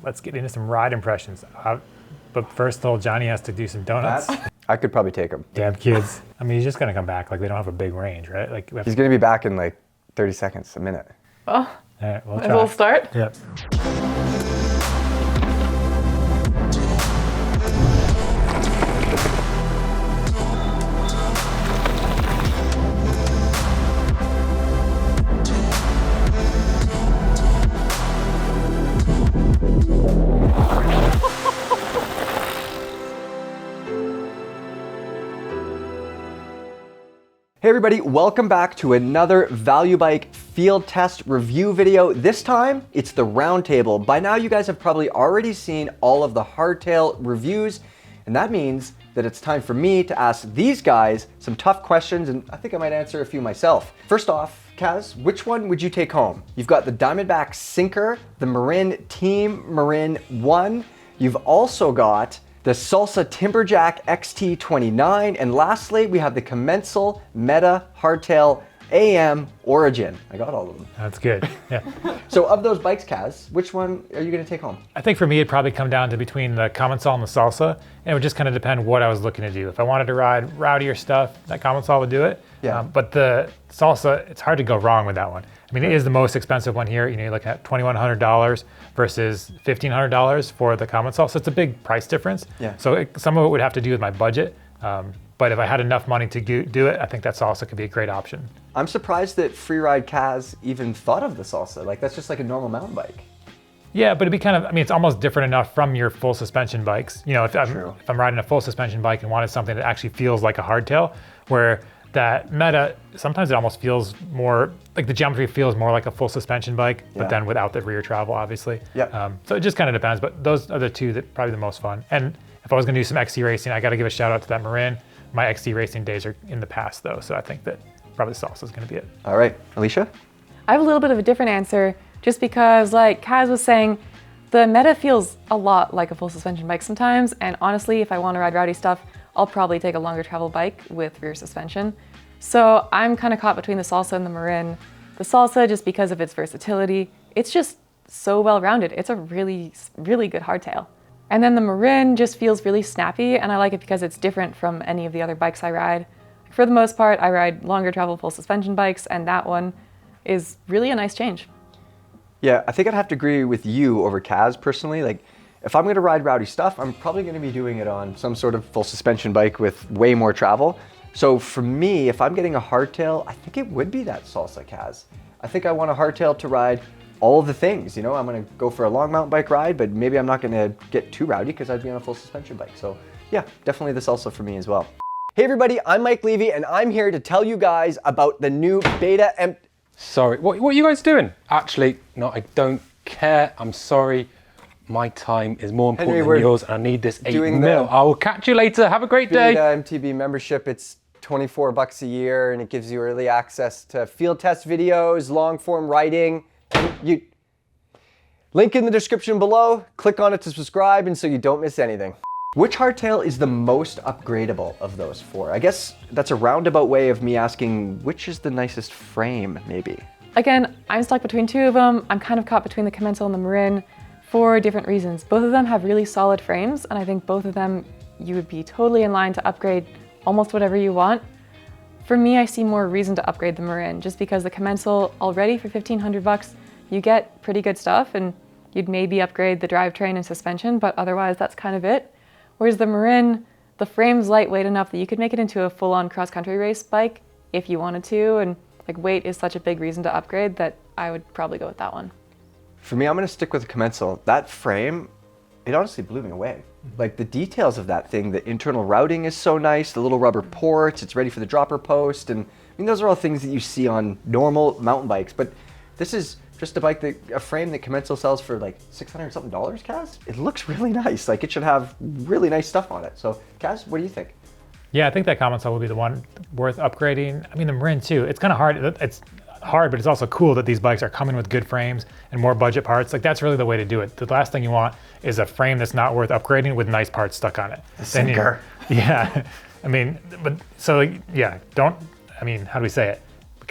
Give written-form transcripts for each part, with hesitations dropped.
let's get into some ride impressions. But first, old Johnny has to do some donuts. I could probably take him. Damn kids. I mean, he's just gonna come back. Like, they don't have a big range, right? Like, He's gonna be back in like 30 seconds, a minute. Oh, all right, we'll might as try. well start. Yep. Hey everybody, welcome back to another Value Bike field test review video. This time, it's the roundtable. By now, you guys have probably already seen all of the hardtail reviews, and that means that it's time for me to ask these guys some tough questions, and I think I might answer a few myself. First off, Kaz, which one would you take home? You've got the Diamondback Sinker, the Marin Team Marin 1. You've also got the Salsa Timberjack XT29, and lastly, we have the Commensal Meta Hardtail AM Origin. I got all of them. That's good. Yeah. So of those bikes, Kaz, which one are you gonna take home? I think for me, it'd probably come down to between the Commensal and the Salsa, and it would just kind of depend what I was looking to do. If I wanted to ride rowdier stuff, that Commensal would do it. Yeah. But the Salsa, it's hard to go wrong with that one. I mean, it is the most expensive one here. You know, you're looking at $2,100 versus $1,500 for the Commensal, so it's a big price difference. Yeah. So some of it would have to do with my budget. But if I had enough money to do it, I think that Salsa could be a great option. I'm surprised that Freeride Kaz even thought of the Salsa. Like, that's just like a normal mountain bike. Yeah, but it'd be kind of, I mean, it's almost different enough from your full suspension bikes. You know, if I'm riding a full suspension bike and wanted something that actually feels like a hardtail, where that Meta, sometimes it almost feels more, like the geometry feels more like a full suspension bike, but then without the rear travel, obviously. Yeah. So it just kind of depends, but those are the two that probably the most fun. And if I was gonna do some XC racing, I gotta give a shout out to that Marin. My XC racing days are in the past though, so I think that probably Salsa is gonna be it. All right, Alicia? I have a little bit of a different answer just because, like Kaz was saying, the Meta feels a lot like a full suspension bike sometimes, and honestly, if I want to ride rowdy stuff, I'll probably take a longer travel bike with rear suspension. So I'm kind of caught between the Salsa and the Marin. The Salsa, just because of its versatility, it's just so well-rounded. It's a really, really good hardtail. And then the Marin just feels really snappy, and I like it because it's different from any of the other bikes I ride. For the most part, I ride longer travel full suspension bikes, and that one is really a nice change. Yeah, I think I'd have to agree with you over Kaz personally. Like, if I'm gonna ride rowdy stuff, I'm probably gonna be doing it on some sort of full suspension bike with way more travel. So for me, if I'm getting a hardtail, I think it would be that Salsa Kaz. I think I want a hardtail to ride all of the things, you know? I'm gonna go for a long mountain bike ride, but maybe I'm not gonna get too rowdy because I'd be on a full suspension bike. So yeah, definitely the Salsa for me as well. Hey everybody, I'm Mike Levy, and I'm here to tell you guys about the new Beta M. Sorry, what are you guys doing? Actually, no, I don't care. I'm sorry. My time is more important Henry, than yours, and I need this 8 doing mil. I will catch you later. Have a great day. Beta MTB membership, it's $24 a year, and it gives you early access to field test videos, long form writing. And link in the description below. Click on it to subscribe, and so you don't miss anything. Which hardtail is the most upgradable of those four? I guess that's a roundabout way of me asking which is the nicest frame, maybe. Again, I'm stuck between two of them. I'm kind of caught between the Commensal and the Marin for different reasons. Both of them have really solid frames, and I think both of them you would be totally in line to upgrade almost whatever you want. For me, I see more reason to upgrade the Marin, just because the Commensal already for $1,500, you get pretty good stuff, and you'd maybe upgrade the drivetrain and suspension, but otherwise that's kind of it. Whereas the Marin, the frame's lightweight enough that you could make it into a full-on cross-country race bike if you wanted to, and like weight is such a big reason to upgrade that I would probably go with that one. For me, I'm gonna stick with the Commensal. That frame, it honestly blew me away. Like the details of that thing, the internal routing is so nice, the little rubber ports, it's ready for the dropper post, and I mean, those are all things that you see on normal mountain bikes, but this is just a frame that Commensal sells for like $600 something, Kaz? It looks really nice. Like it should have really nice stuff on it. So Kaz, what do you think? Yeah, I think that Commensal will be the one worth upgrading. I mean, the Marin too. It's kind of hard. It's hard, but it's also cool that these bikes are coming with good frames and more budget parts. Like that's really the way to do it. The last thing you want is a frame that's not worth upgrading with nice parts stuck on it. The Sinker. Yeah. I mean, but so yeah, how do we say it?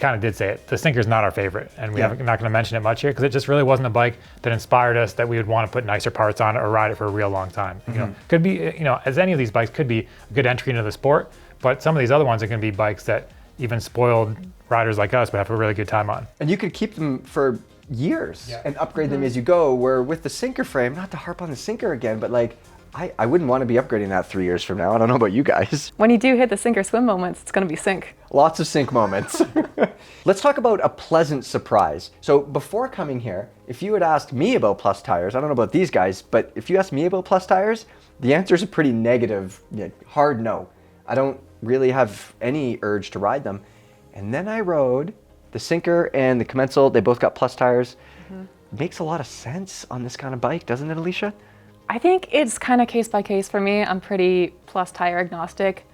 kind of did say it. The Sinker's not our favorite, and we're not going to mention it much here because it just really wasn't a bike that inspired us that we would want to put nicer parts on it or ride it for a real long time. You know, could be, you know, as any of these bikes could be a good entry into the sport, but some of these other ones are going to be bikes that even spoiled riders like us would have a really good time on. And you could keep them for years and upgrade them as you go, where with the Sinker frame, not to harp on the Sinker again, but like, I wouldn't want to be upgrading that 3 years from now. I don't know about you guys. When you do hit the sink or swim moments, it's going to be sink. Lots of sink moments. Let's talk about a pleasant surprise. So before coming here, if you had asked me about Plus tires, I don't know about these guys, but if you asked me about Plus tires, the answer is a pretty negative, hard no. I don't really have any urge to ride them. And then I rode the Sinker and the Commensal. They both got Plus tires. Makes a lot of sense on this kind of bike, doesn't it, Alicia? I think it's kind of case by case for me. I'm pretty Plus tire agnostic.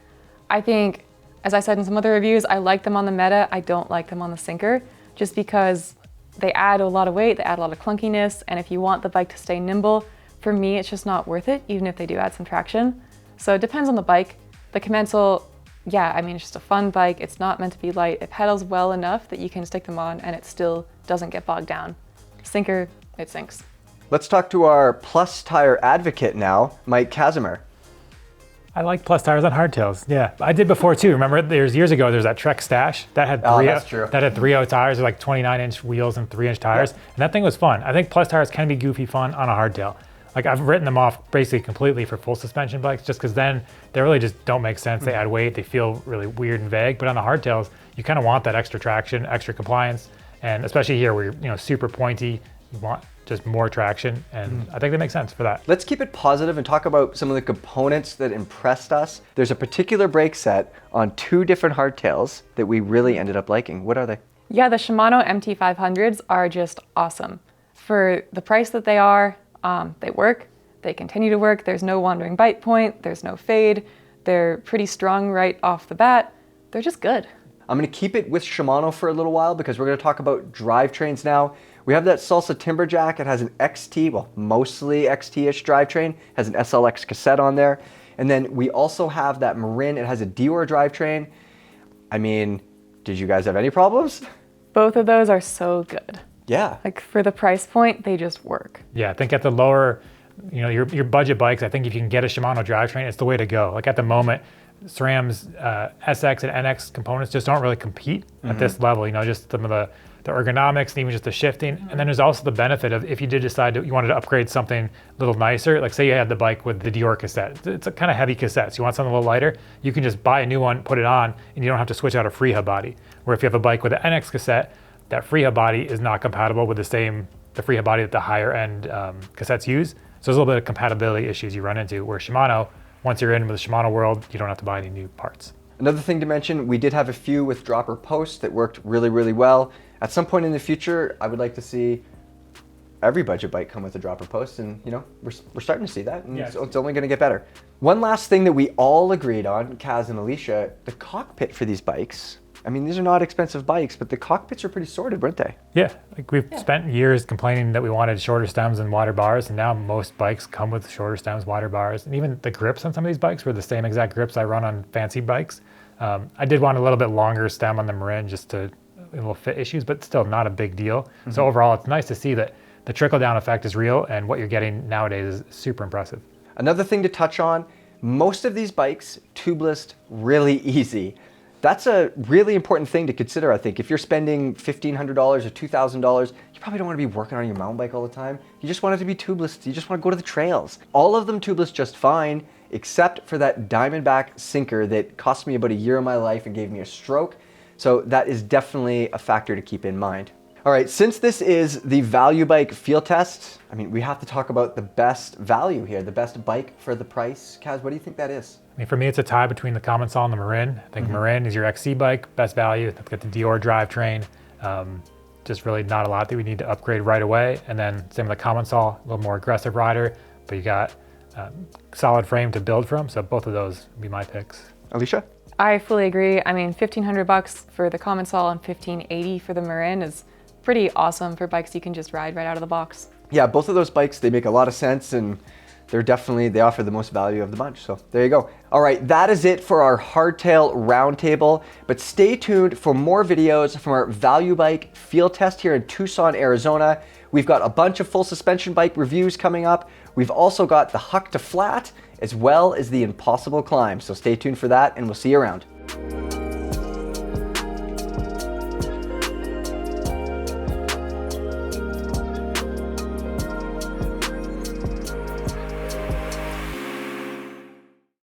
I think, as I said in some other reviews, I like them on the Meta. I don't like them on the Sinker, just because they add a lot of weight, they add a lot of clunkiness, and if you want the bike to stay nimble, for me, it's just not worth it, even if they do add some traction. So it depends on the bike. The Commensal, yeah, I mean, it's just a fun bike. It's not meant to be light. It pedals well enough that you can stick them on and it still doesn't get bogged down. Sinker, it sinks. Let's talk to our Plus tire advocate now, Mike Casimir. I like Plus tires on hardtails. Yeah, I did before too. Remember, there's years ago, there's that Trek Stash that had that's true. that had 3.0 tires, like 29-inch wheels and 3-inch tires, and that thing was fun. I think Plus tires can be goofy fun on a hardtail. Like I've written them off basically completely for full suspension bikes, just because then they really just don't make sense. They add weight, they feel really weird and vague. But on the hardtails, you kind of want that extra traction, extra compliance, and especially here where you're super pointy, you want just more traction, and I think that makes sense for that. Let's keep it positive and talk about some of the components that impressed us. There's a particular brake set on 2 different hardtails that we really ended up liking. What are they? Yeah, the Shimano MT500s are just awesome. For the price that they are, they work, they continue to work. There's no wandering bite point, there's no fade. They're pretty strong right off the bat. They're just good. I'm gonna keep it with Shimano for a little while because we're gonna talk about drivetrains now. We have that Salsa Timberjack. It has an XT, well, mostly XT-ish drivetrain, has an SLX cassette on there. And then we also have that Marin. It has a Deore drivetrain. I mean, did you guys have any problems? Both of those are so good. Yeah. Like for the price point, they just work. Yeah, I think at the lower, your budget bikes, I think if you can get a Shimano drivetrain, it's the way to go. Like at the moment, SRAM's SX and NX components just don't really compete at this level. Just some of the ergonomics and even just the shifting. And then there's also the benefit of if you did decide you wanted to upgrade something a little nicer, like say you had the bike with the Deore cassette. It's a kind of heavy cassette, so you want something a little lighter, you can just buy a new one, put it on, and you don't have to switch out a Freehub body. Where if you have a bike with an NX cassette, that Freehub body is not compatible with the Freehub body that the higher end cassettes use. So there's a little bit of compatibility issues you run into, where Shimano, once you're in with the Shimano world, you don't have to buy any new parts. Another thing to mention, we did have a few with dropper posts that worked really, really well. At some point in the future, I would like to see every budget bike come with a dropper post, and we're starting to see that, and it's only going to get better. One last thing that we all agreed on, Kaz and Alicia, the cockpit for these bikes. I mean, these are not expensive bikes, but the cockpits are pretty sorted, weren't they? Yeah, like we've spent years complaining that we wanted shorter stems and wider bars, and now most bikes come with shorter stems, wider bars, and even the grips on some of these bikes were the same exact grips I run on fancy bikes. I did want a little bit longer stem on the Marin just to little fit issues, but still not a big deal. So overall, it's nice to see that the trickle-down effect is real, and what you're getting nowadays is super impressive. Another thing to touch on, most of these bikes, tubeless, really easy. That's a really important thing to consider, I think. If you're spending $1,500 or $2,000, you probably don't want to be working on your mountain bike all the time. You just want it to be tubeless. You just want to go to the trails. All of them tubeless just fine, except for that Diamondback Sinker that cost me about a year of my life and gave me a stroke. So that is definitely a factor to keep in mind. All right, since this is the Value Bike field test, I mean, we have to talk about the best value here, the best bike for the price. Kaz, what do you think that is? I mean, for me, it's a tie between the Commensal and the Marin. I think Marin is your XC bike, best value. It's got the Deore drivetrain. Just really not a lot that we need to upgrade right away. And then same with the Commensal, a little more aggressive rider, but you got solid frame to build from. So both of those would be my picks. Alicia? I fully agree. I mean, $1,500 for the Commensal and $1,580 for the Marin is pretty awesome for bikes you can just ride right out of the box. Yeah, both of those bikes, they make a lot of sense, and they offer the most value of the bunch. So there you go. All right, that is it for our hardtail roundtable, but stay tuned for more videos from our Value Bike field test here in Tucson, Arizona. We've got a bunch of full suspension bike reviews coming up. We've also got the Huck to Flat, as well as the Impossible Climb. So stay tuned for that, and we'll see you around.